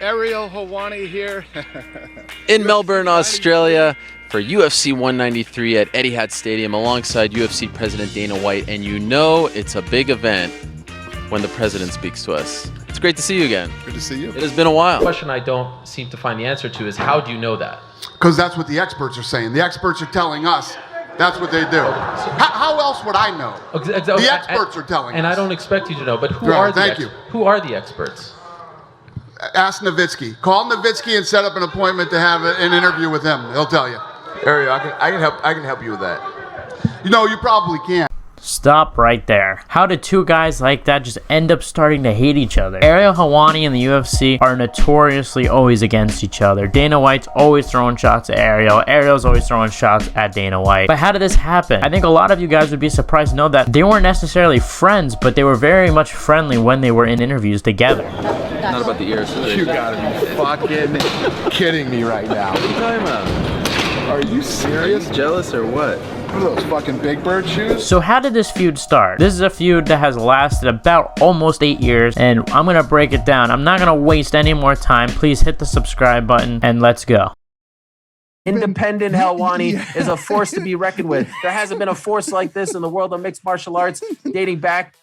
Ariel Helwani here. In Melbourne, Australia for UFC 193 at Etihad Stadium alongside UFC President Dana White. And you know it's a big event when the president speaks to us. It's great to see you again. Good to see you. It has been a while. The question I don't seem to find the answer to is how do you know that? Because that's what the experts are saying. The experts are telling us that's what they do. How else would I know? The experts are telling us. And I don't expect you to know, but who are the experts? Ask Nowitzki. Call Nowitzki and set up an appointment to have an interview with him. He'll tell you. Ariel, I can help you with that. You know, you probably can. Stop right there. How did two guys like that just end up starting to hate each other? Ariel Helwani and the UFC are notoriously always against each other. Dana White's always throwing shots at Ariel. Ariel's always throwing shots at Dana White. But how did this happen? I think a lot of you guys would be surprised to know that they weren't necessarily friends, but they were very much friendly when they were in interviews together. Not about the ears. You gotta be fucking kidding me right now. What are you talking about? Are you serious? Are you jealous or what? What are those fucking Big Bird shoes? So how did this feud start? This is a feud that has lasted about almost 8 years, and I'm gonna break it down. I'm not gonna waste any more time. Please hit the subscribe button and let's go. Independent Helwani is a force to be reckoned with. There hasn't been a force like this in the world of mixed martial arts dating back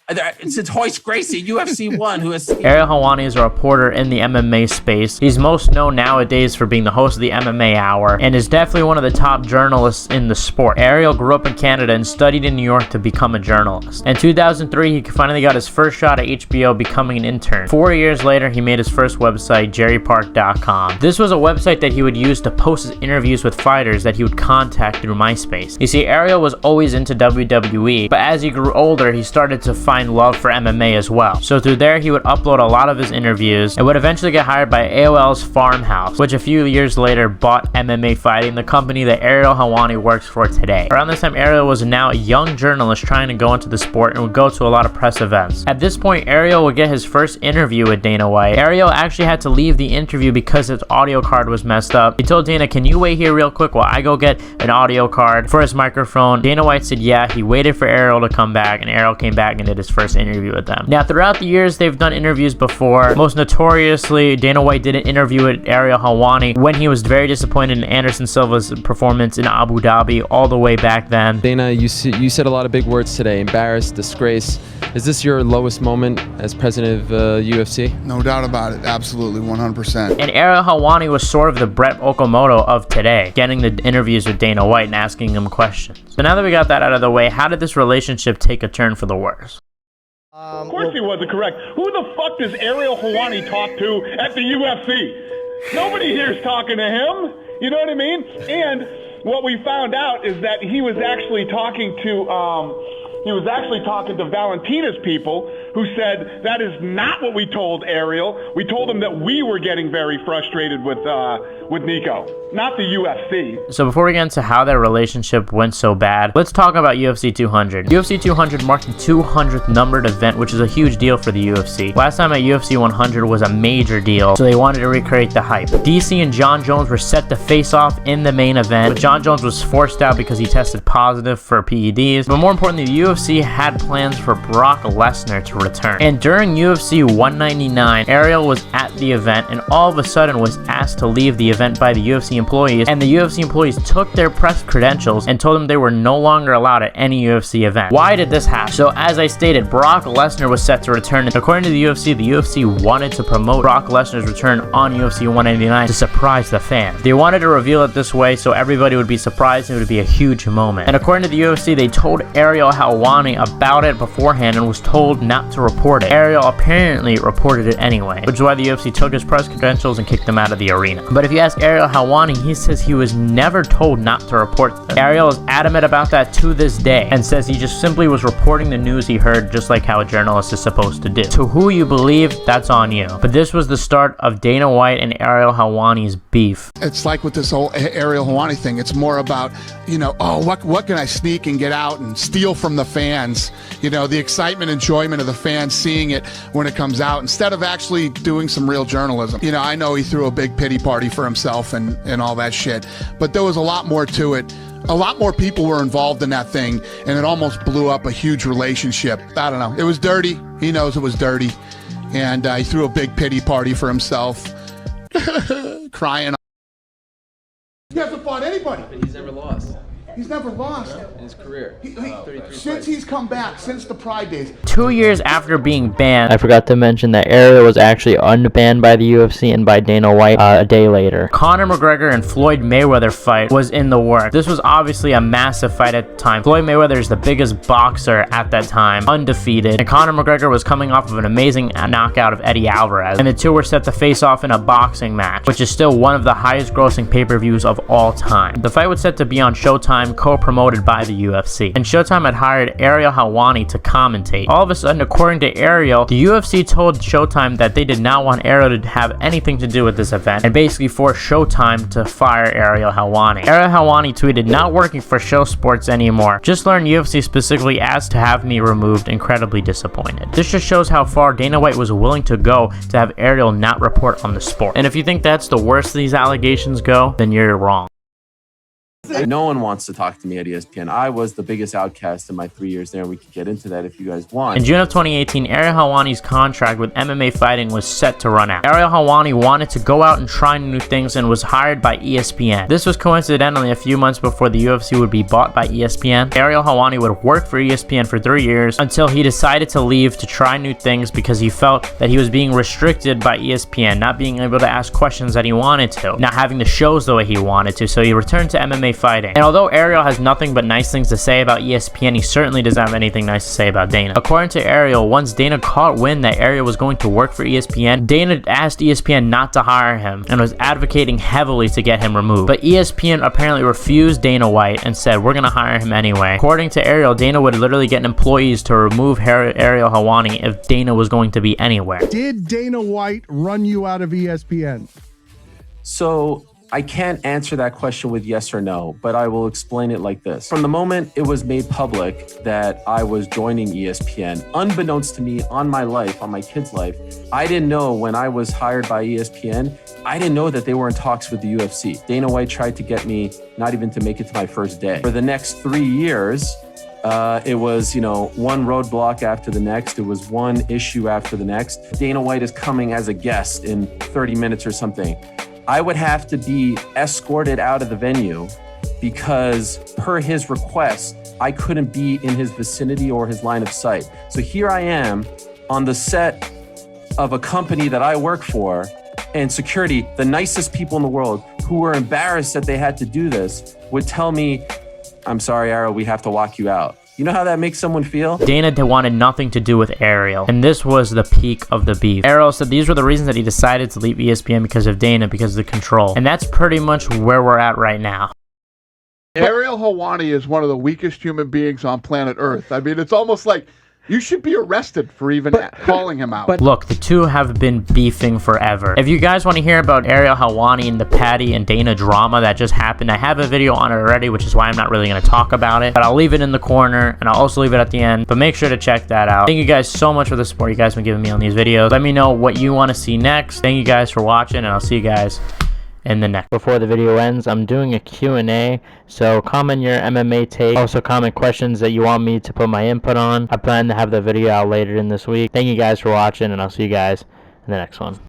since Hoist Gracie, UFC 1, who has... Ariel Helwani is a reporter in the MMA space. He's most known nowadays for being the host of the MMA Hour and is definitely one of the top journalists in the sport. Ariel grew up in Canada and studied in New York to become a journalist. In 2003, he finally got his first shot at HBO becoming an intern. 4 years later, he made his first website, jerrypark.com. This was a website that he would use to post his interviews with fighters that he would contact through MySpace. You see, Ariel was always into WWE, but as he grew older, he started to find love for MMA as well. So through there, he would upload a lot of his interviews and would eventually get hired by AOL's Farmhouse, which a few years later bought MMA Fighting, the company that Ariel Helwani works for today. Around this time, Ariel was now a young journalist trying to go into the sport and would go to a lot of press events. At this point, Ariel would get his first interview with Dana White. Ariel actually had to leave the interview because his audio card was messed up. He told Dana, "Can you wait here real quick while I go get an audio card for his microphone?" Dana White said yeah. He waited for Ariel to come back, and Ariel came back and did his first interview with them. Now, throughout the years, they've done interviews before. Most notoriously, Dana White did an interview with Ariel Helwani when he was very disappointed in Anderson Silva's performance in Abu Dhabi all the way back then. Dana, you said a lot of big words today. Embarrassed, disgrace. Is this your lowest moment as president of UFC? No doubt about it. Absolutely, 100%. And Ariel Helwani was sort of the Brett Okamoto of today, getting the interviews with Dana White and asking him questions. So now that we got that out of the way, how did this relationship take a turn for the worse? Of course he wasn't correct. Who the fuck does Ariel Helwani talk to at the UFC? Nobody here's talking to him. You know what I mean? And what we found out is that he was actually talking to Valentina's people, who said that is not what we told Ariel. We told him that we were getting very frustrated with Nico, not the UFC. So before we get into how their relationship went so bad, let's talk about UFC 200. UFC 200 marked the 200th numbered event, which is a huge deal for the UFC. Last time at UFC 100 was a major deal, so they wanted to recreate the hype. DC and John Jones were set to face off in the main event, but John Jones was forced out because he tested positive for PEDs. But more importantly, the UFC had plans for Brock Lesnar to return. And during UFC 199, Ariel was at the event and all of a sudden was asked to leave the event by the UFC employees, and the UFC employees took their press credentials and told them they were no longer allowed at any UFC event. Why did this happen? So as I stated, Brock Lesnar was set to return, and according to the UFC wanted to promote Brock Lesnar's return on UFC 199 to surprise the fans. They wanted to reveal it this way so everybody would be surprised and it would be a huge moment. And according to the UFC, they told Ariel Helwani about it beforehand and was told not to report it. Ariel apparently reported it anyway, which is why the UFC took his press credentials and kicked him out of the arena. But if you ask Ariel Helwani, he says he was never told not to report this. Ariel is adamant about that to this day and says he just simply was reporting the news he heard, just like how a journalist is supposed to do. To who you believe, that's on you. But this was the start of Dana White and Ariel Helwani's beef. It's like with this whole Ariel Helwani thing, it's more about, what can I sneak and get out and steal from the fans? The excitement, enjoyment of the fans seeing it when it comes out, instead of actually doing some real journalism. I know he threw a big pity party for himself and all that shit, but there was a lot more to it. A lot more people were involved in that thing, and it almost blew up a huge relationship. I don't know. It was dirty. He knows it was dirty. And he threw a big pity party for himself. crying. He hasn't fought anybody. But he's never lost He's never lost in his career. since he's come back, since the Pride days. 2 years after being banned, I forgot to mention that Ariel was actually unbanned by the UFC and by Dana White a day later. Conor McGregor and Floyd Mayweather fight was in the works. This was obviously a massive fight at the time. Floyd Mayweather is the biggest boxer at that time, undefeated, and Conor McGregor was coming off of an amazing knockout of Eddie Alvarez, and the two were set to face off in a boxing match, which is still one of the highest grossing pay-per-views of all time. The fight was set to be on Showtime, co-promoted by the UFC, and Showtime had hired Ariel Helwani to commentate. All of a sudden, according to Ariel, the UFC told Showtime that they did not want Ariel to have anything to do with this event, and basically forced Showtime to fire Ariel Helwani. Ariel Helwani tweeted, "Not working for Show Sports anymore. Just learned UFC specifically asked to have me removed. Incredibly disappointed." This just shows how far Dana White was willing to go to have Ariel not report on the sport. And if you think that's the worst of these allegations go, then you're wrong. No one wants to talk to me at ESPN. I was the biggest outcast in my 3 years there. We could get into that if you guys want. In June of 2018, Ariel Helwani's contract with MMA fighting was set to run out. Ariel Helwani wanted to go out and try new things and was hired by ESPN. This was coincidentally a few months before the UFC would be bought by ESPN. Ariel Helwani would work for ESPN for 3 years until he decided to leave to try new things because he felt that he was being restricted by ESPN, not being able to ask questions that he wanted to, not having the shows the way he wanted to, so he returned to MMA fighting. And although Ariel has nothing but nice things to say about ESPN, he certainly doesn't have anything nice to say about Dana. According to Ariel, once Dana caught wind that Ariel was going to work for ESPN, Dana asked ESPN not to hire him and was advocating heavily to get him removed. But ESPN apparently refused Dana White and said, "We're going to hire him anyway." According to Ariel, Dana would literally get employees to remove Ariel Helwani if Dana was going to be anywhere. Did Dana White run you out of ESPN? So I can't answer that question with yes or no, but I will explain it like this. From the moment it was made public that I was joining ESPN, unbeknownst to me, on my life, on my kid's life, I didn't know when I was hired by ESPN, I didn't know that they were in talks with the UFC. Dana White tried to get me not even to make it to my first day. For the next 3 years, it was, one roadblock after the next. It was one issue after the next. Dana White is coming as a guest in 30 minutes or something. I would have to be escorted out of the venue because per his request, I couldn't be in his vicinity or his line of sight. So here I am on the set of a company that I work for, and security, the nicest people in the world, who were embarrassed that they had to do this, would tell me, "I'm sorry, Ariel, we have to walk you out." You know how that makes someone feel? Dana wanted nothing to do with Ariel, and this was the peak of the beef. Ariel said these were the reasons that he decided to leave ESPN because of Dana, because of the control. And that's pretty much where we're at right now. Ariel Helwani is one of the weakest human beings on planet Earth. I mean, it's almost like you should be arrested for even calling him out. But look, the two have been beefing forever. If you guys want to hear about Ariel Helwani and the Patty and Dana drama that just happened, I have a video on it already, which is why I'm not really going to talk about it. But I'll leave it in the corner, and I'll also leave it at the end. But make sure to check that out. Thank you guys so much for the support you guys have been giving me on these videos. Let me know what you want to see next. Thank you guys for watching, and I'll see you guys in the next. Before the video ends, I'm doing a Q&A, so comment your MMA take. Also comment questions that you want me to put my input on. I plan to have the video out later in this week. Thank you guys for watching, and I'll see you guys in the next one.